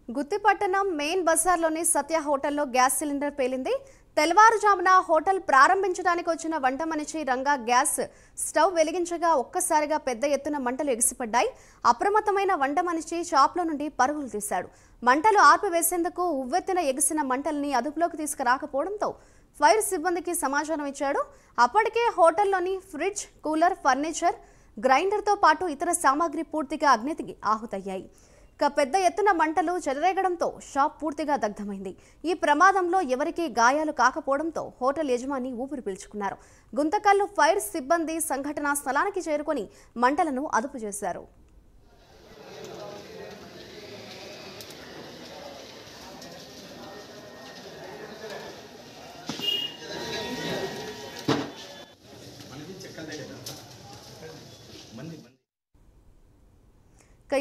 గుత్తిపట్టణం main బజార్లోని సత్య హోటల్లో gas cylinder పేలింది. తెల్లవారుజామున హోటల్ ప్రారంభించడానికి వచ్చిన వంట మనిషి రంగా గ్యాస్ స్టవ్ వెలిగించగా ఒక్కసారిగా పెద్ద ఎత్తున మంటలు ఎగిసిపడ్డాయి. అప్రమత్తమైన వంట మనిషి షాప్లో నుండి పరుగులు తీశాడు. మంటలు ఆర్పివేసేందుకు ఉవ్వెత్తున ఎగిసిన మంటల్ని అదుపులోకి తీసుకురాకపోవడంతో ఫైర్ సిబ్బందికి సమాచారం ఇచ్చాడు. అప్పటికే హోటల్లోని ఫ్రిడ్జ్, కూలర్, ఫర్నిచర్, గ్రైండర్తో పాటు ఇతర సామాగ్రి పూర్తిగా అగ్నికి ఆహుతయ్యాయి. పెద్ద ఎత్తున మంటలు చెలరేగడంతో షాప్ పూర్తిగా దగ్ధమైంది. ఈ ప్రమాదంలో ఎవరికీ గాయాలు కాకపోవడంతో హోటల్ యజమాని ఊపిరి పీల్చుకున్నారు. గుంతకల్లు ఫైర్ సిబ్బంది సంఘటనా స్థలానికి చేరుకొని మంటలను అదుపు చేశారు.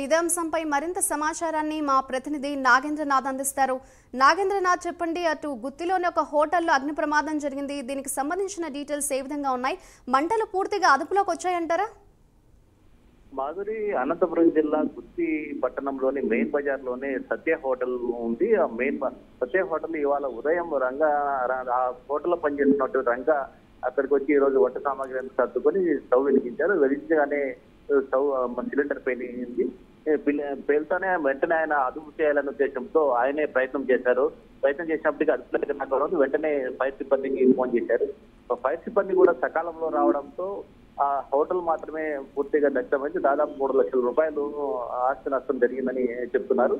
ఇదే అంశంపై మరింత సమాచారాన్ని మా ప్రతినిధి నాగేంద్రనాథ్ అందిస్తారు. నాగేంద్రనాథ్, చెప్పండి, అటు గుత్తిలోని ఒక హోటల్లో అగ్ని ప్రమాదం జరిగింది. దీనికి సంబంధించిన డీటెయిల్స్ ఏ విధంగా ఉన్నాయి? మంటలు పూర్తిగా అదుపులోకి వచ్చాయంటారా? మాధురి, అనంతపురం జిల్లా గుత్తి పట్టణంలోని మెయిన్ బజార్ లోనే సత్య హోటల్ ఉంది. ఆ మెయిన్ సత్య హోటల్ ఇవాళ ఉదయం ఆ హోటల్లో పనిచేస్తున్నట్టు రంగా అక్కడికి వచ్చి ఈ రోజు వంట సామాగ్రి సర్దుకొని స్టవ్ వెలిగించారు. వెలిగించగానే స్టవ్ సిలిండర్ పేలింది. పేలుతోనే వెంటనే ఆయన అదుపు చేయాలనే ఉద్దేశంతో ఆయనే ప్రయత్నం చేశారు. ప్రయత్నం చేసినప్పటికీ అదుపులోకి వెంటనే ఫైర్ సిబ్బందికి ఫోన్ చేశారు. ఫైర్ సిబ్బంది కూడా సకాలంలో రావడంతో ఆ హోటల్ మాత్రమే పూర్తిగా దగ్ధమైంది. దాదాపు 3 లక్షల రూపాయలు ఆస్తి నష్టం జరిగిందని చెప్తున్నారు.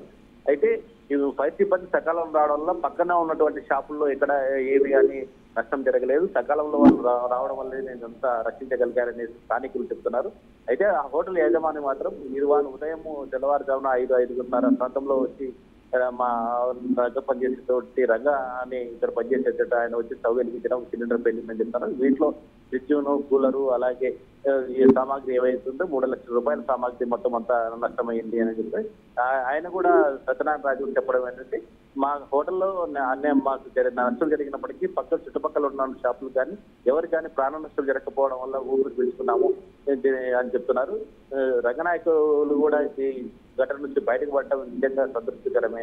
అయితే ఈ ఫైర్ సిబ్బంది సకాలం రావడం వల్ల పక్కన ఉన్నటువంటి షాపుల్లో ఎక్కడ ఏమి కానీ నష్టం జరగలేదు. సకాలంలో వాళ్ళు రావడం వల్లే నేను అంతా రక్షించగలిగారని స్థానికులు చెప్తున్నారు. అయితే ఆ హోటల్ యజమాని మాత్రం వాళ్ళు ఉదయం తెల్లవారుజామున 5-5:30 ప్రాంతంలో వచ్చి మా రంగ పనిచేసేటువంటి రంగా అని ఇక్కడ పనిచేసేట ఆయన వచ్చి స్టవ్ వెలిగించడం, సిలిండర్ పేలిందని చెప్తున్నారు. వీటిలో ఫ్రిడ్జ్ను, కూలరు, అలాగే ఈ సామాగ్రి ఏవైతుందో 3 లక్షల రూపాయల సామాగ్రి మొత్తం అంతా నష్టమైంది అని చెప్పి ఆయన కూడా సత్యనారాయణ రాజు చెప్పడం ఏంటంటే, మా హోటల్లో మాకు నష్టం జరిగినప్పటికీ చుట్టుపక్కల ఉన్న షాపులు కానీ ఎవరు కానీ ప్రాణ నష్టం జరగకపోవడం వల్ల ఊపిరి పీల్చుకున్నాము అని చెప్తున్నారు. రంగనాయకులు కూడా ఈ ఘటన నుంచి బయటకు పడటం నిజంగా సంతృప్తికరమైన.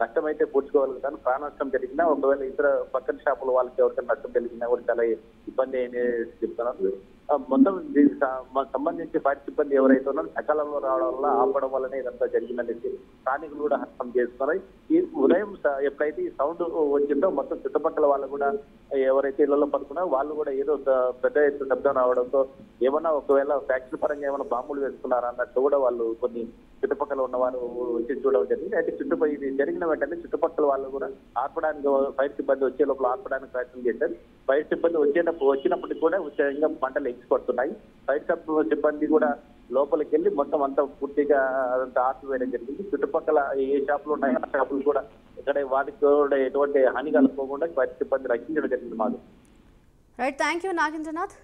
నష్టం అయితే పూడ్చుకోగలుగుతాను. ప్రాణ నష్టం జరిగినా ఒకవేళ ఇతర పక్కన షాపుల వాళ్ళకి ఎవరికైనా నష్టం జరిగినా కూడా చాలా ఇబ్బంది అని చెప్తున్నారు. మొత్తం దీనికి సంబంధించి ఫైర్ సిబ్బంది ఎవరైతే ఉన్నారో సకాలంలో రావడం వల్ల ఆపడం వల్లనే ఇదంతా జరిగిందనేసి స్థానికులు కూడా హస్తం చేస్తున్నారు. ఈ ఉదయం ఎప్పుడైతే ఈ సౌండ్ వచ్చిందో మొత్తం చుట్టుపక్కల వాళ్ళు కూడా ఎవరైతే ఇళ్లలో పడుకున్నారో వాళ్ళు కూడా ఏదో పెద్ద ఎత్తున శబ్దం రావడంతో ఏమన్నా ఒకవేళ ఫ్యాక్టరీ పరంగా ఏమైనా బాంబులు వేసుకున్నారా అన్నట్టు కూడా వాళ్ళు కొన్ని చుట్టుపక్కల ఉన్నవారు వచ్చి చూడడం జరిగింది. అయితే ఇది జరిగిన వెంటనే చుట్టుపక్కల వాళ్ళు కూడా ఆర్పడానికి ఫైర్ సిబ్బంది వచ్చే లోపల ఆర్పడానికి ప్రయత్నం చేశారు. ఫైర్ సిబ్బంది వచ్చినప్పటికీ కూడా ఉచితంగా మంటలు ఎగిసిపడుతున్నాయి. ఫైర్ సిబ్బంది కూడా లోపలికి వెళ్ళి మొత్తం అంతా పూర్తిగా అదంతా ఆర్పివేయడం జరిగింది. చుట్టుపక్కల ఏ షాపులు ఉన్నాయో ఆ షాపులు కూడా ఇక్కడ వాటికి కూడా ఎటువంటి హాని కలుపుకోకుండా ఫైర్ సిబ్బంది రక్షించడం జరిగింది. మాకు రైట్, థ్యాంక్ యూ నాగేంద్రనాథ్.